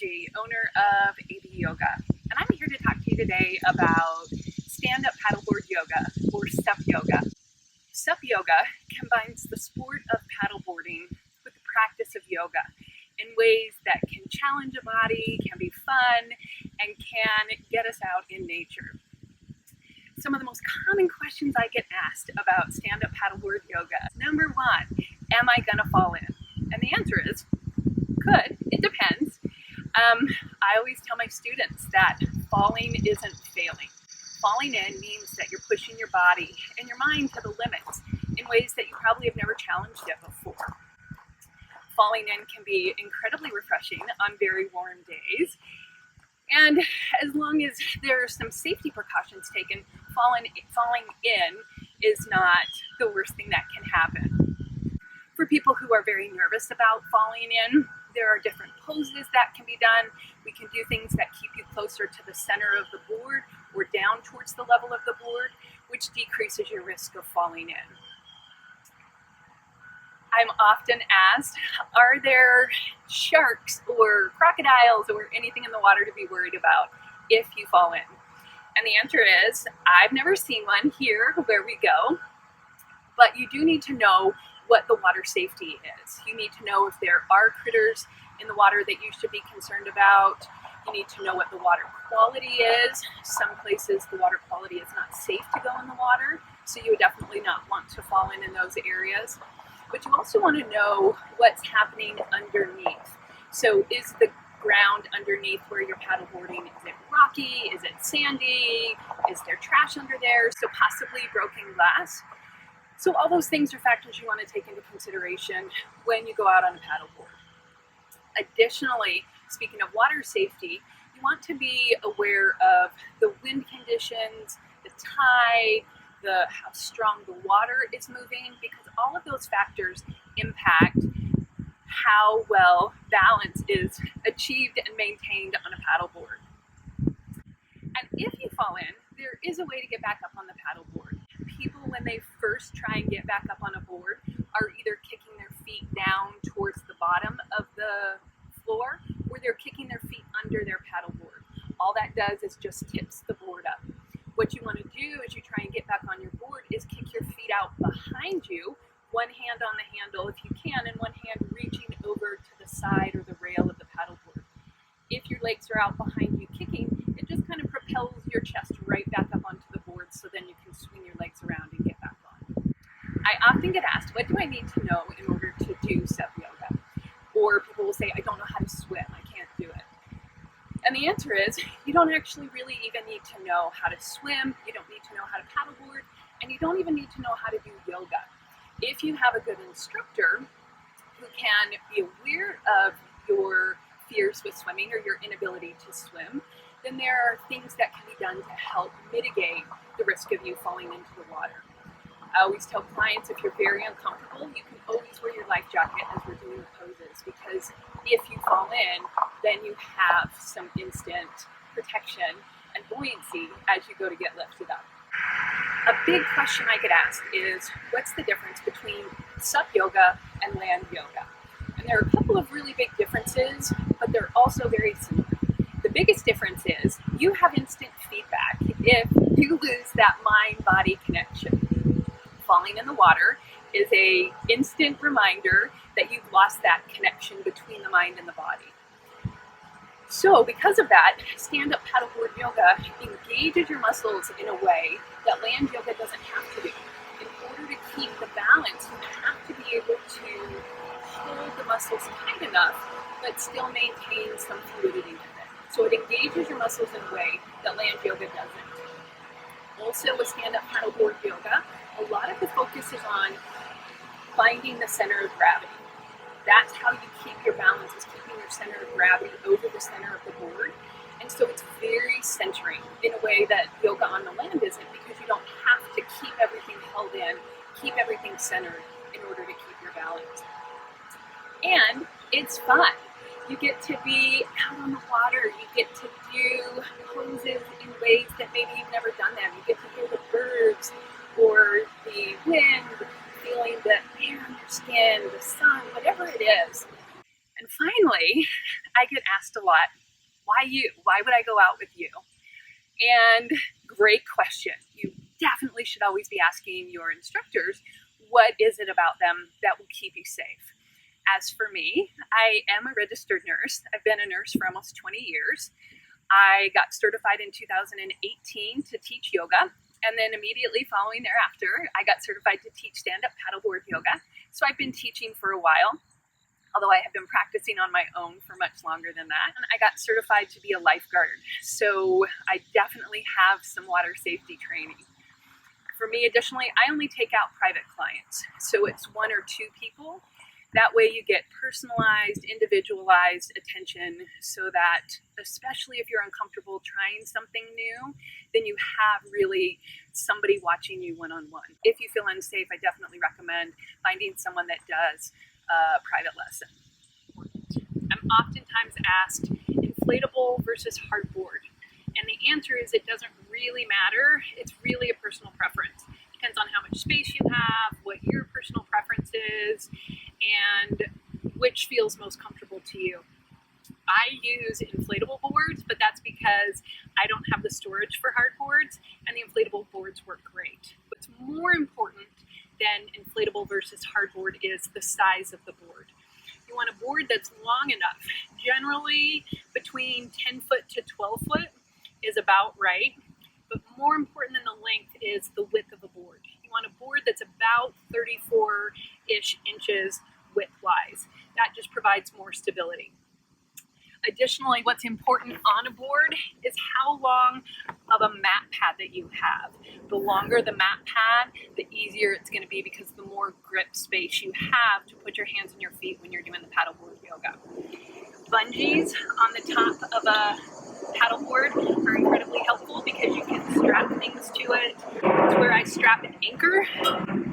Angie, owner of AB Yoga, and I'm here to talk to you today about stand-up paddleboard yoga, or SUP Yoga. SUP Yoga combines the sport of paddleboarding with the practice of yoga in ways that can challenge a body, can be fun, and can get us out in nature. Some of the most common questions I get asked about stand-up paddleboard yoga. Number one, am I gonna fall in? And the answer is, could. It depends. I always tell my students that falling isn't failing. Falling in means that you're pushing your body and your mind to the limits in ways that you probably have never challenged it before. Falling in can be incredibly refreshing on very warm days. And as long as there are some safety precautions taken, falling in is not the worst thing that can happen. For people who are very nervous about falling in, there are different poses that can be done. We can do things that keep you closer to the center of the board or down towards the level of the board, which decreases your risk of falling in. I'm often asked, are there sharks or crocodiles or anything in the water to be worried about if you fall in? And the answer is, I've never seen one here where we go, but you do need to know what the water safety is. You need to know if there are critters in the water that you should be concerned about. You need to know what the water quality is. Some places the water quality is not safe to go in the water, so you would definitely not want to fall in those areas. But you also want to know what's happening underneath. So is the ground underneath where you're paddleboarding, is it rocky? Is it sandy? Is there trash under there? So possibly broken glass. So all those things are factors you want to take into consideration when you go out on a paddleboard. Additionally, speaking of water safety, you want to be aware of the wind conditions, the tide, how strong the water is moving, because all of those factors impact how well balance is achieved and maintained on a paddleboard. And if you fall in, there is a way to get back up on the paddleboard. People, when they first try and get back up on a board, are either kicking their feet down towards the bottom of the floor, or they're kicking their feet under their paddleboard. All that does is just tips the board up. What you want to do as you try and get back on your board is kick your feet out behind you, one hand on the handle if you can, and one hand reaching over to the side or the rail of the paddleboard. If your legs are out behind you kicking, it just kind of propels your chest right back up onto the board, so then you can swing your legs around and get back on. I often get asked, what do I need to know in order to do SUP Yoga? Or people will say, I don't know how to swim, I can't do it. And the answer is, you don't actually really even need to know how to swim, you don't need to know how to paddleboard, and you don't even need to know how to do yoga. If you have a good instructor who can be aware of your fears with swimming or your inability to swim, then there are things that can be done to help mitigate the risk of you falling into the water. I always tell clients, if you're very uncomfortable, you can always wear your life jacket as we're doing the poses, because if you fall in, then you have some instant protection and buoyancy as you go to get lifted up. A big question I get asked is, what's the difference between SUP Yoga and land yoga? And there are a couple of really big differences, but they're also very similar. The biggest difference is you have instant feedback if you lose that mind-body connection. Falling in the water is an instant reminder that you've lost that connection between the mind and the body. So because of that, stand-up paddleboard yoga engages your muscles in a way that land yoga doesn't have to do. In order to keep the balance, you have to be able to hold the muscles tight enough, but still maintain some fluidity with it. So it engages your muscles in a way that land yoga doesn't. Also with stand-up paddleboard yoga, a lot of the focus is on finding the center of gravity. That's how you keep your balance, is keeping your center of gravity over the center of the board. And so it's very centering in a way that yoga on the land isn't, because you don't have to keep everything held in, keep everything centered in order to keep your balance. And it's fun. You get to be out on the water, you get to do poses in ways that maybe you've never done them. You get to hear the birds or the wind, feeling the air on your skin, the sun, whatever it is. And finally, I get asked a lot, why you? Why would I go out with you? And great question. You definitely should always be asking your instructors, what is it about them that will keep you safe? As for me, I am a registered nurse. I've been a nurse for almost 20 years. I got certified in 2018 to teach yoga. And then immediately following thereafter, I got certified to teach stand-up paddleboard yoga. So I've been teaching for a while, although I have been practicing on my own for much longer than that. And I got certified to be a lifeguard. So I definitely have some water safety training. For me, additionally, I only take out private clients. So it's 1 or 2 people. That way you get personalized, individualized attention so that, especially if you're uncomfortable trying something new, then you have really somebody watching you one-on-one. If you feel unsafe, I definitely recommend finding someone that does a private lesson. I'm oftentimes asked, inflatable versus hardboard. And the answer is it doesn't really matter. It's really a personal preference. Depends on how much space you have, what your personal preference is, and which feels most comfortable to you. I use inflatable boards, but that's because I don't have the storage for hardboards, and the inflatable boards work great. What's more important than inflatable versus hardboard is the size of the board. You want a board that's long enough. Generally, between 10 foot to 12 foot is about right. But more important than the length is the width of a board. You want a board that's about 34-ish inches width-wise. That just provides more stability. Additionally, what's important on a board is how long of a mat pad that you have. The longer the mat pad, the easier it's going to be because the more grip space you have to put your hands and your feet when you're doing the paddleboard yoga. Bungees on the top of a paddleboard are incredibly helpful because you can strap things to it. It's where I strap an anchor.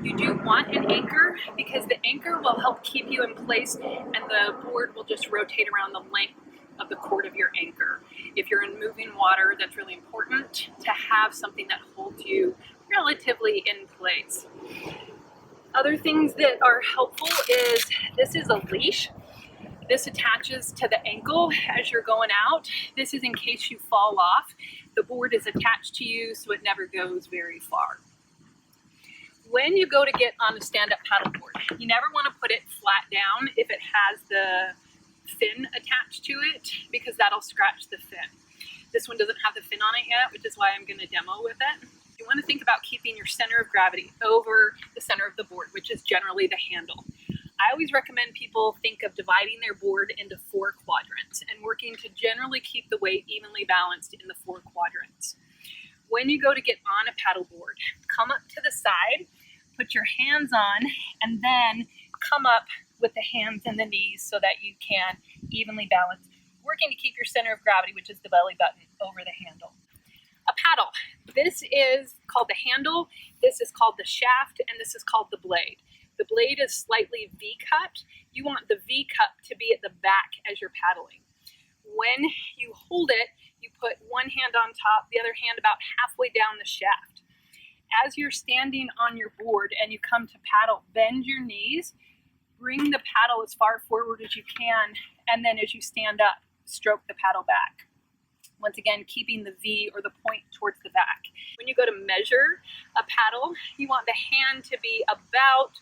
You do want an anchor because the anchor will help keep you in place and the board will just rotate around the length of the cord of your anchor. If you're in moving water, that's really important to have something that holds you relatively in place. Other things that are helpful is this is a leash. This attaches to the ankle as you're going out. This is in case you fall off. The board is attached to you so it never goes very far. When you go to get on a stand-up paddleboard, you never want to put it flat down if it has the fin attached to it because that'll scratch the fin. This one doesn't have the fin on it yet, which is why I'm going to demo with it. You want to think about keeping your center of gravity over the center of the board, which is generally the handle. I always recommend people think of dividing their board into 4 quadrants and working to generally keep the weight evenly balanced in the 4 quadrants. When you go to get on a paddleboard, come up to the side, put your hands on, and then come up with the hands and the knees so that you can evenly balance, working to keep your center of gravity, which is the belly button, over the handle. A paddle. This is called the handle, this is called the shaft, and this is called the blade. The blade is slightly V-cut. You want the V-cut to be at the back as you're paddling. When you hold it, you put one hand on top, the other hand about halfway down the shaft. As you're standing on your board and you come to paddle, bend your knees, bring the paddle as far forward as you can, and then as you stand up, stroke the paddle back. Once again, keeping the V or the point towards the back. When you go to measure a paddle, you want the hand to be about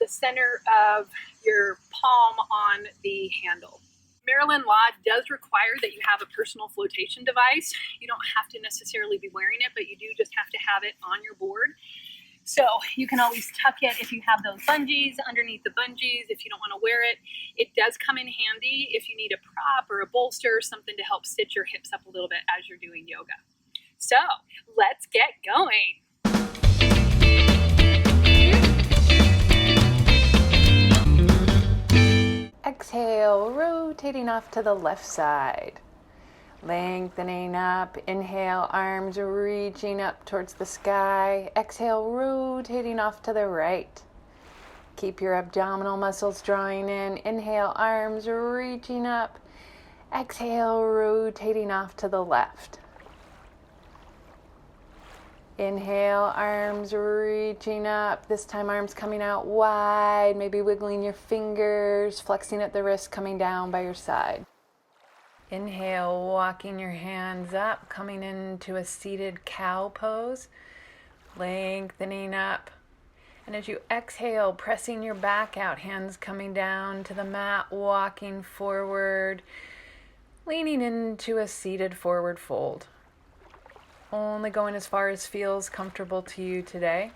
the center of your palm on the handle. Maryland law does require that you have a personal flotation device. You don't have to necessarily be wearing it, but you do just have to have it on your board. So you can always tuck it if you have those bungees underneath the bungees if you don't want to wear it. It does come in handy if you need a prop or a bolster or something to help sit your hips up a little bit as you're doing yoga. So let's get going. Exhale, rotating off to the left side. Lengthening up, inhale, arms reaching up towards the sky. Exhale, rotating off to the right. Keep your abdominal muscles drawing in. Inhale, arms reaching up. Exhale, rotating off to the left. Inhale, arms reaching up. This time arms coming out wide, maybe wiggling your fingers, flexing at the wrist, coming down by your side. Inhale, walking your hands up, coming into a seated cow pose, lengthening up. And as you exhale, pressing your back out, hands coming down to the mat, walking forward, leaning into a seated forward fold. Only going as far as feels comfortable to you today.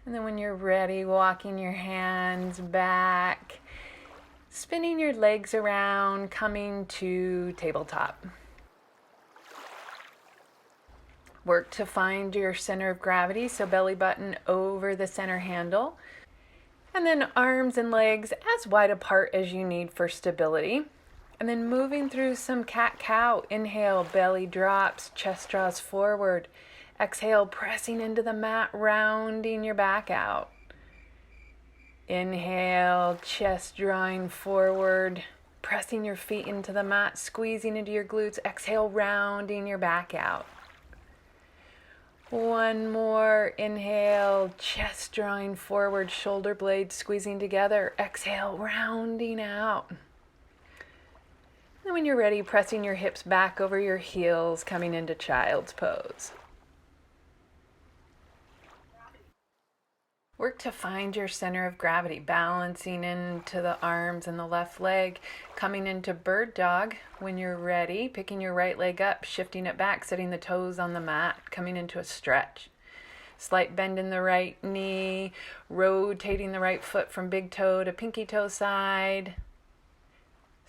And then when you're ready, walking your hands back, spinning your legs around, coming to tabletop. Work to find your center of gravity, so belly button over the center handle. And then arms and legs as wide apart as you need for stability. And then moving through some cat-cow. Inhale, belly drops, chest draws forward. Exhale, pressing into the mat, rounding your back out. Inhale, chest drawing forward, pressing your feet into the mat, squeezing into your glutes. Exhale, rounding your back out. One more. Inhale, chest drawing forward, shoulder blades squeezing together. Exhale, rounding out. And when you're ready, pressing your hips back over your heels, coming into child's pose. Work to find your center of gravity, balancing into the arms and the left leg, coming into bird dog. When you're ready, picking your right leg up, shifting it back, setting the toes on the mat, coming into a stretch. Slight bend in the right knee, rotating the right foot from big toe to pinky toe side,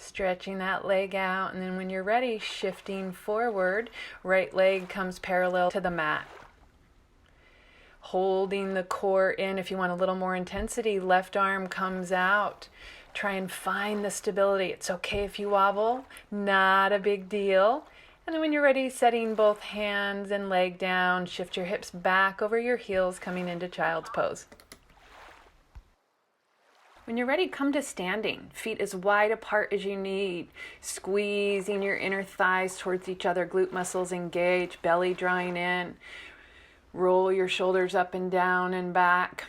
stretching that leg out. And then when you're ready, shifting forward, right leg comes parallel to the mat. Holding the core in. If you want a little more intensity, left arm comes out. Try and find the stability. It's okay if you wobble, not a big deal. And then when you're ready, setting both hands and leg down, shift your hips back over your heels, coming into child's pose. When you're ready, come to standing. Feet as wide apart as you need. Squeezing your inner thighs towards each other, glute muscles engaged, belly drawing in. Roll your shoulders up and down and back.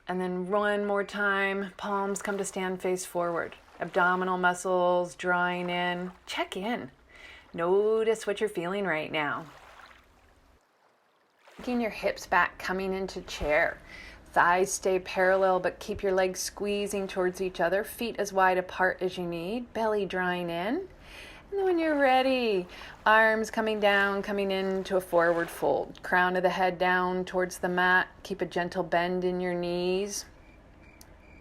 And then one more time, palms come to stand face forward. Abdominal muscles drawing in. Check in. Notice what you're feeling right now. Taking your hips back, coming into chair. Thighs stay parallel, but keep your legs squeezing towards each other. Feet as wide apart as you need. Belly drawing in. And then when you're ready, arms coming down, coming into a forward fold. Crown of the head down towards the mat. Keep a gentle bend in your knees.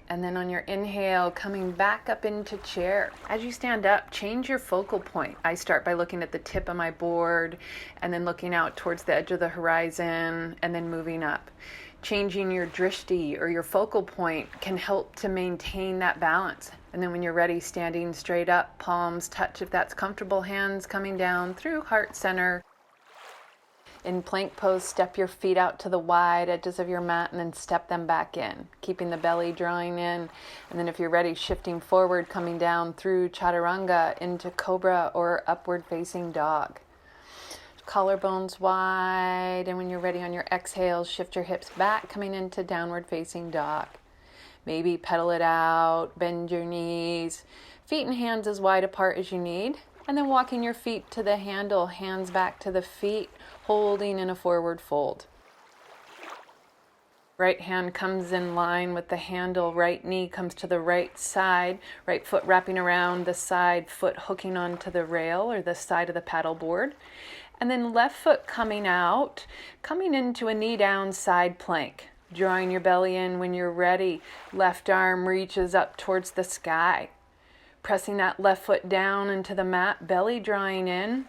And then on your inhale, coming back up into chair. As you stand up, change your focal point. I start by looking at the tip of my board and then looking out towards the edge of the horizon and then moving up. Changing your drishti or your focal point can help to maintain that balance. And then when you're ready, standing straight up, palms touch if that's comfortable, hands coming down through heart center. In plank pose, step your feet out to the wide edges of your mat and then step them back in, keeping the belly drawing in. And then if you're ready, shifting forward, coming down through chaturanga into cobra or upward facing dog. Collarbones wide, and when you're ready on your exhale, shift your hips back, coming into downward facing dog. Maybe pedal it out, bend your knees, feet and hands as wide apart as you need, and then walking your feet to the handle, hands back to the feet, holding in a forward fold. Right hand comes in line with the handle, right knee comes to the right side, right foot wrapping around the side, foot hooking onto the rail or the side of the paddleboard. And then left foot coming out, coming into a knee down side plank. Drawing your belly in when you're ready. Left arm reaches up towards the sky. Pressing that left foot down into the mat, belly drawing in.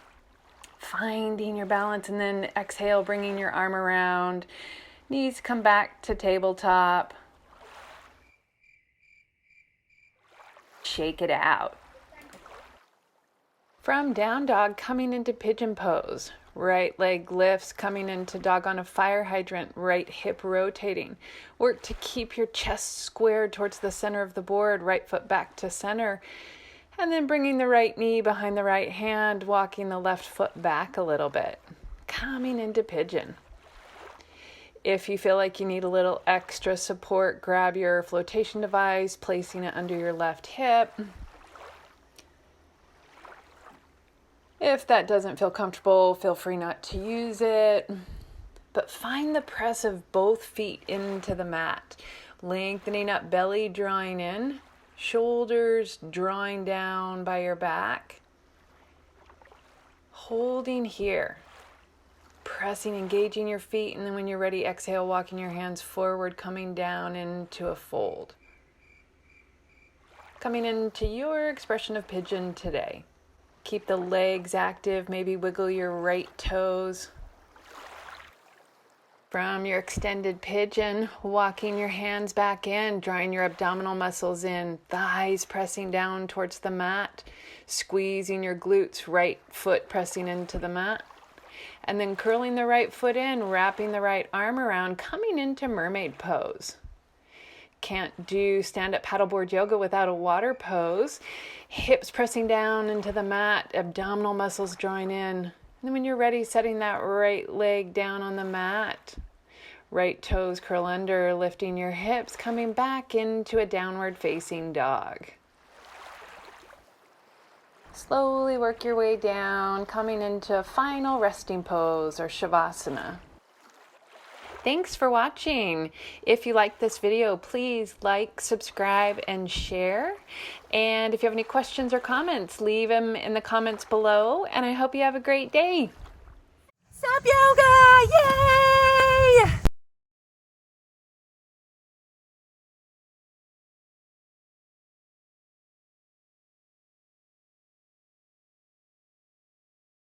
Finding your balance, and then exhale, bringing your arm around. Knees come back to tabletop. Shake it out. From down dog, coming into pigeon pose. Right leg lifts, coming into dog on a fire hydrant, right hip rotating. Work to keep your chest squared towards the center of the board, right foot back to center. And then bringing the right knee behind the right hand, walking the left foot back a little bit, coming into pigeon. If you feel like you need a little extra support, grab your flotation device, placing it under your left hip. If that doesn't feel comfortable, feel free not to use it. But find the press of both feet into the mat. Lengthening up, belly drawing in, shoulders drawing down by your back. Holding here. Pressing, engaging your feet, and then when you're ready, exhale, walking your hands forward, coming down into a fold. Coming into your expression of pigeon today. Keep the legs active, maybe wiggle your right toes. From your extended pigeon, walking your hands back in, drawing your abdominal muscles in, thighs pressing down towards the mat, squeezing your glutes, right foot pressing into the mat. And then curling the right foot in, wrapping the right arm around, coming into mermaid pose. Can't do stand-up paddleboard yoga without a water pose. Hips pressing down into the mat, abdominal muscles drawing in. And then when you're ready, setting that right leg down on the mat. Right toes curl under, lifting your hips, coming back into a downward facing dog. Slowly work your way down, coming into a final resting pose or shavasana. Thanks for watching. If you like this video, please like, subscribe, and share. And if you have any questions or comments, leave them in the comments below. And I hope you have a great day. SUP Yoga! Yay!